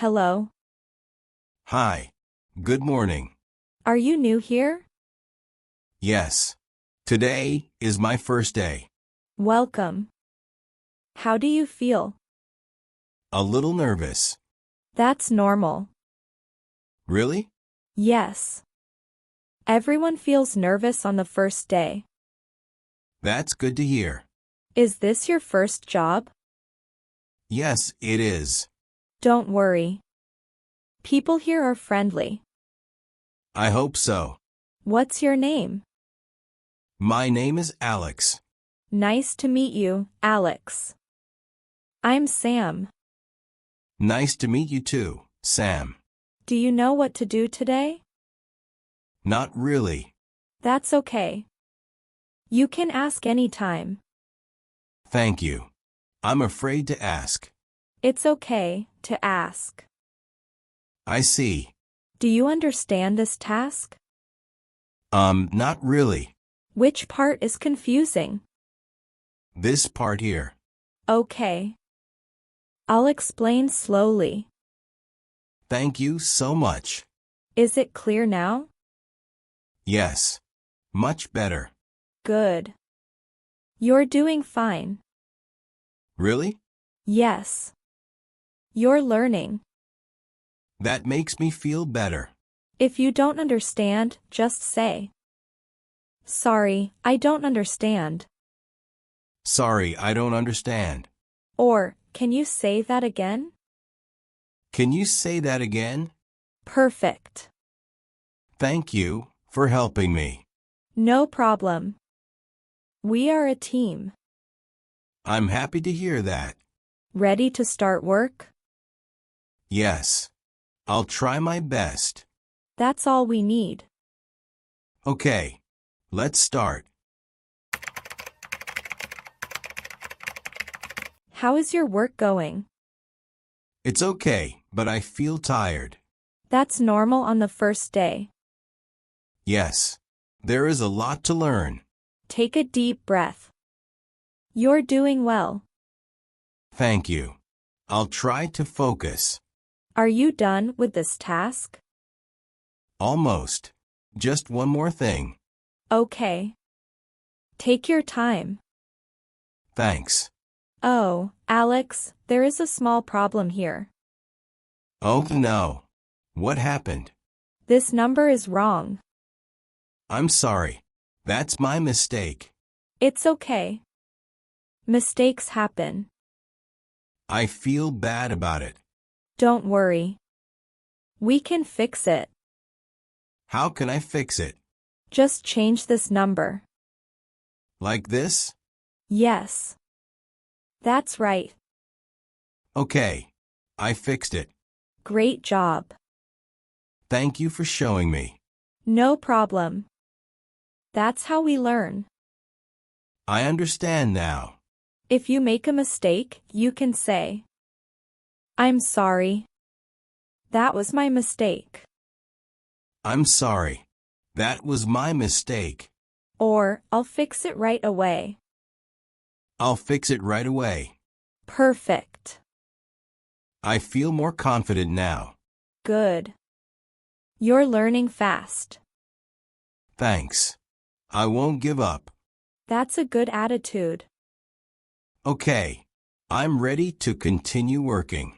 Hello. Hi. Good morning. Are you new here? Yes. Today is my first day. Welcome. How do you feel? A little nervous. That's normal. Really? Yes. Everyone feels nervous on the first day. That's good to hear. Is this your first job? Yes, it is. Don't worry. People here are friendly. I hope so. What's your name? My name is Alex. Nice to meet you, Alex. I'm Sam. Nice to meet you too, Sam. Do you know what to do today? Not really. That's okay. You can ask anytime. Thank you. I'm afraid to ask. It's okay to ask. I see. Do you understand this task? Not really. Which part is confusing? This part here. Okay. I'll explain slowly. Thank you so much. Is it clear now? Yes. Much better. Good. You're doing fine. Really? Yes. You're learning. That makes me feel better. If you don't understand, just say, "Sorry, I don't understand." Sorry, I don't understand. Or, "Can you say that again?" Can you say that again? Perfect. Thank you for helping me. No problem. We are a team. I'm happy to hear that. Ready to start work? Yes. I'll try my best. That's all we need. Okay. Let's start. How is your work going? It's okay, but I feel tired. That's normal on the first day. Yes. There is a lot to learn. Take a deep breath. You're doing well. Thank you. I'll try to focus. Are you done with this task? Almost. Just one more thing. Okay. Take your time. Thanks. Oh, Alex, there is a small problem here. Oh no. What happened? This number is wrong. I'm sorry. That's my mistake. It's okay. Mistakes happen. I feel bad about it. Don't worry. We can fix it. How can I fix it? Just change this number. Like this? Yes. That's right. Okay. I fixed it. Great job. Thank you for showing me. No problem. That's how we learn. I understand now. If you make a mistake, you can say, "I'm sorry. That was my mistake." I'm sorry. That was my mistake. Or, "I'll fix it right away." I'll fix it right away. Perfect. I feel more confident now. Good. You're learning fast. Thanks. I won't give up. That's a good attitude. Okay. I'm ready to continue working.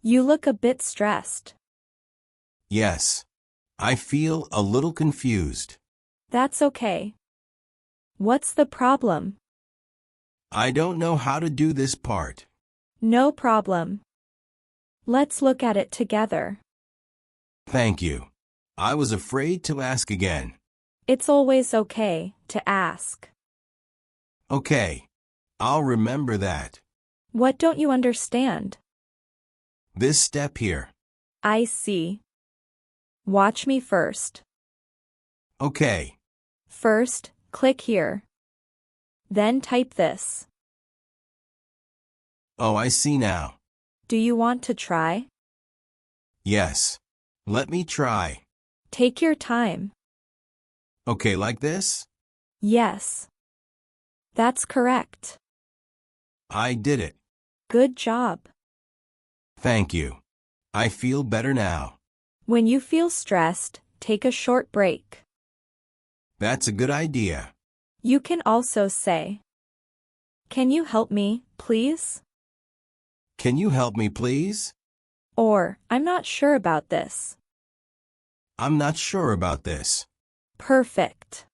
You look a bit stressed. Yes. I feel a little confused. That's okay. What's the problem? I don't know how to do this part. No problem. Let's look at it together. Thank you. I was afraid to ask again. It's always okay to ask. Okay. I'll remember that. What don't you understand? This step here. I see. Watch me first. Okay. First, click here. Then type this. Oh, I see now. Do you want to try? Yes. Let me try. Take your time. Okay, like this? Yes. That's correct. I did it. Good job. Thank you. I feel better now. When you feel stressed, take a short break. That's a good idea. You can also say, "Can you help me, please?" Can you help me, please? Or, "I'm not sure about this." I'm not sure about this. Perfect.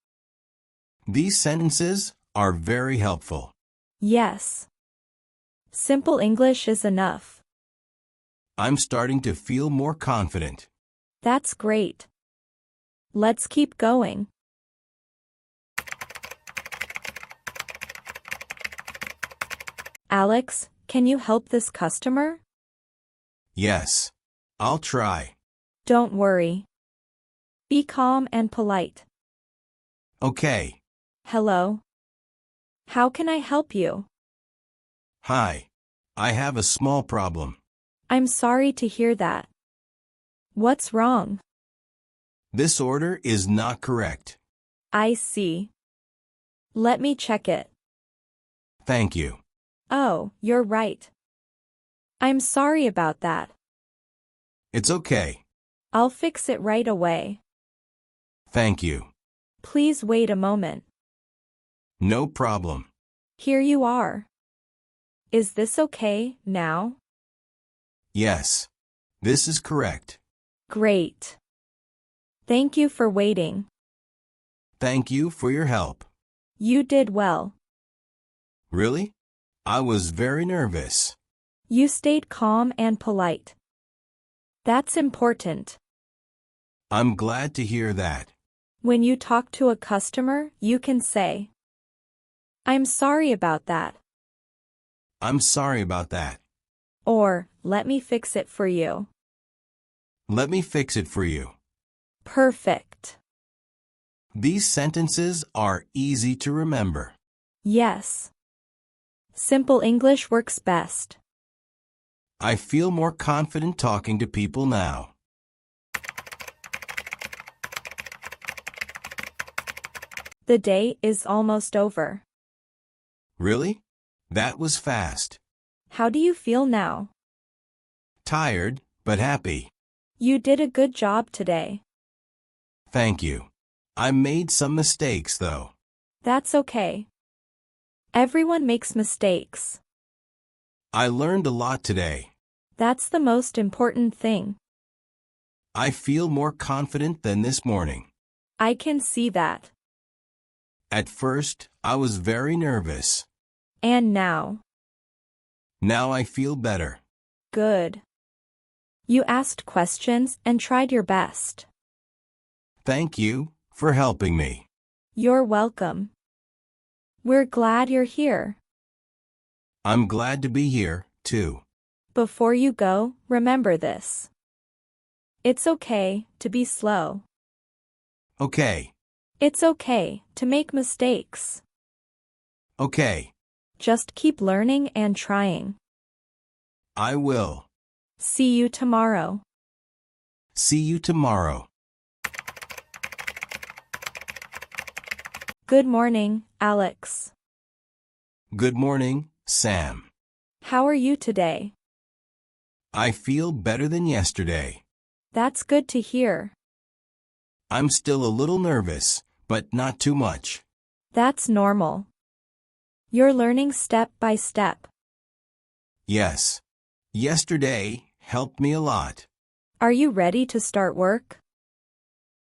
These sentences are very helpful. Yes. Simple English is enough. I'm starting to feel more confident. That's great. Let's keep going. Alex, can you help this customer? Yes. I'll try. Don't worry. Be calm and polite. Okay. Hello. How can I help you? Hi. I have a small problem. I'm sorry to hear that. What's wrong? This order is not correct. I see. Let me check it. Thank you. Oh, you're right. I'm sorry about that. It's okay. I'll fix it right away. Thank you. Please wait a moment. No problem. Here you are. Is this okay now? Yes. This is correct. Great. Thank you for waiting. Thank you for your help. You did well. Really? I was very nervous. You stayed calm and polite. That's important. I'm glad to hear that. When you talk to a customer, you can say, "I'm sorry about that." I'm sorry about that. Or, "Let me fix it for you." Let me fix it for you. Perfect. These sentences are easy to remember. Yes. Simple English works best. I feel more confident talking to people now. The day is almost over. Really? That was fast. How do you feel now? Tired, but happy. You did a good job today. Thank you. I made some mistakes, though. That's okay. Everyone makes mistakes. I learned a lot today. That's the most important thing. I feel more confident than this morning. I can see that. At first, I was very nervous. And now? Now I feel better. Good. You asked questions and tried your best. Thank you for helping me. You're welcome. We're glad you're here. I'm glad to be here, too. Before you go, remember this. It's okay to be slow. Okay. It's okay to make mistakes. Okay. Just keep learning and trying. I will. See you tomorrow. See you tomorrow. Good morning, Alex. Good morning, Sam. How are you today? I feel better than yesterday. That's good to hear. I'm still a little nervous, but not too much. That's normal. You're learning step by step. Yes. Yesterday helped me a lot. Are you ready to start work?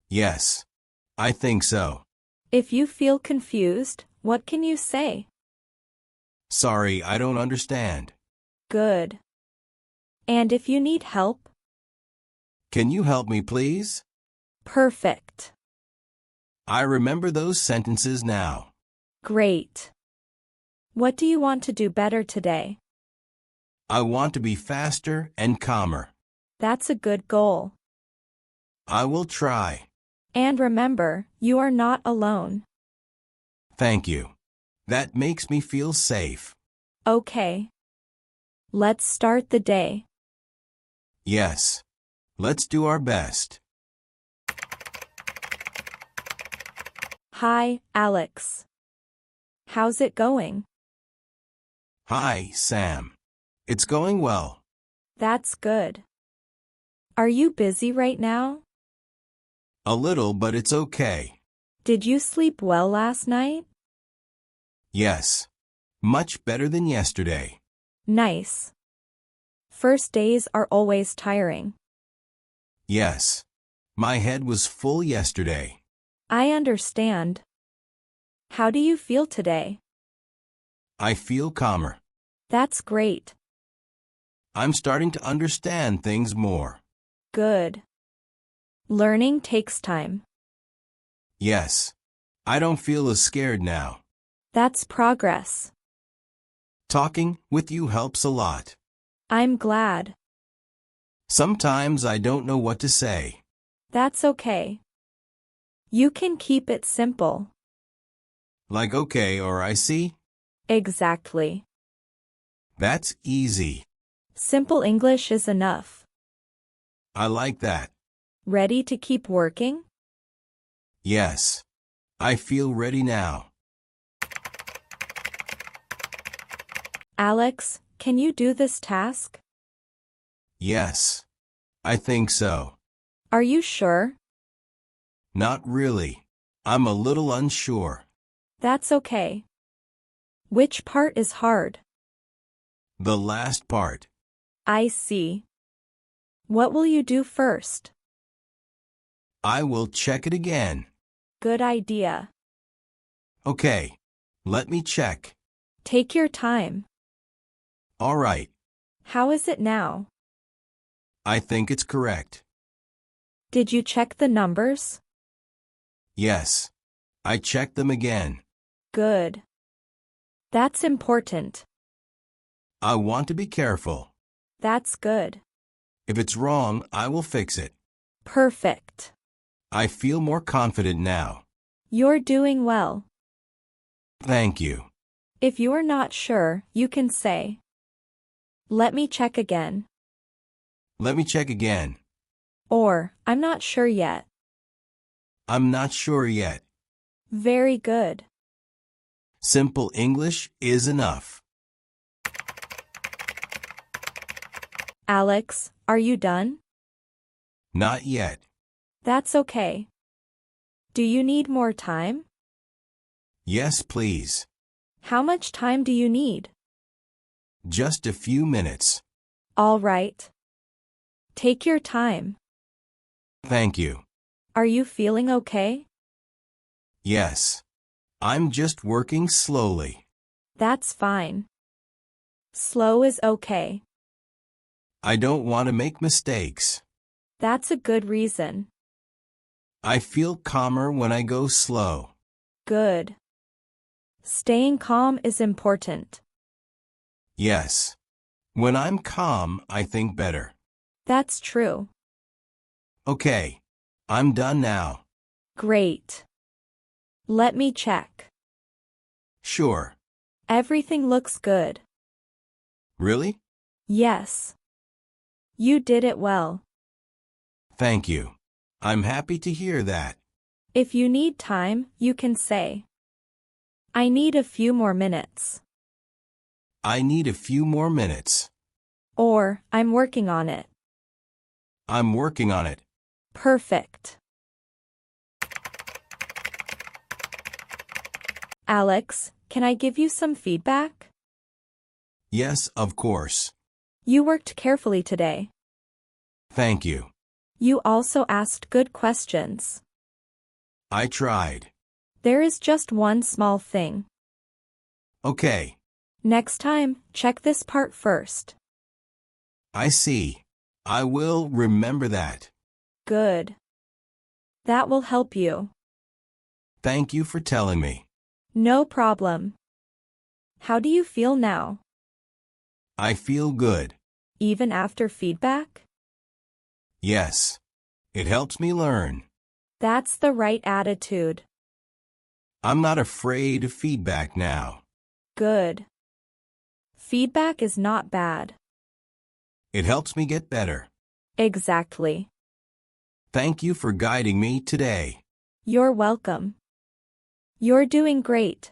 Yes. I think so. If you feel confused, what can you say? Sorry, I don't understand. Good. And if you need help? Can you help me, please? Perfect. I remember those sentences now. Great. What do you want to do better today? I want to be faster and calmer. That's a good goal. I will try. And remember, you are not alone. Thank you. That makes me feel safe. Okay. Let's start the day. Yes. Let's do our best. Hi, Alex. How's it going? Hi, Sam. It's going well. That's good. Are you busy right now? A little, but it's okay. Did you sleep well last night? Yes. Much better than yesterday. Nice. First days are always tiring. Yes. My head was full yesterday. I understand. How do you feel today? I feel calmer. That's great. I'm starting to understand things more. Good. Learning takes time. Yes. I don't feel as scared now. That's progress. Talking with you helps a lot. I'm glad. Sometimes I don't know what to say. That's okay. You can keep it simple. Like okay or I see? Exactly. That's easy. Simple English is enough. I like that. Ready to keep working? Yes. I feel ready now. Alex, can you do this task? Yes. I think so. Are you sure? Not really. I'm a little unsure. That's okay. Which part is hard? The last part. I see. What will you do first? I will check it again. Good idea. Okay. Let me check. Take your time. All right. How is it now? I think it's correct. Did you check the numbers? Yes. I checked them again. Good. That's important. I want to be careful. That's good. If it's wrong, I will fix it. Perfect. I feel more confident now. You're doing well. Thank you. If you're not sure, you can say, "Let me check again." Let me check again. Or, "I'm not sure yet." I'm not sure yet. Very good. Simple English is enough. Alex, are you done? Not yet. That's okay. Do you need more time? Yes, please. How much time do you need? Just a few minutes. All right. Take your time. Thank you. Are you feeling okay? Yes. I'm just working slowly. That's fine. Slow is okay. I don't want to make mistakes. That's a good reason. I feel calmer when I go slow. Good. Staying calm is important. Yes. When I'm calm, I think better. That's true. Okay. I'm done now. Great. Let me check. Sure. Everything looks good. Really? Yes. You did it well. Thank you. I'm happy to hear that. If you need time, you can say, "I need a few more minutes." I need a few more minutes. Or, "I'm working on it." I'm working on it. Perfect. Alex, can I give you some feedback? Yes, of course. You worked carefully today. Thank you. You also asked good questions. I tried. There is just one small thing. Okay. Next time, check this part first. I see. I will remember that. Good. That will help you. Thank you for telling me. No problem. How do you feel now? I feel good. Even after feedback? Yes. It helps me learn. That's the right attitude. I'm not afraid of feedback now. Good. Feedback is not bad. It helps me get better. Exactly. Thank you for guiding me today. You're welcome. You're doing great.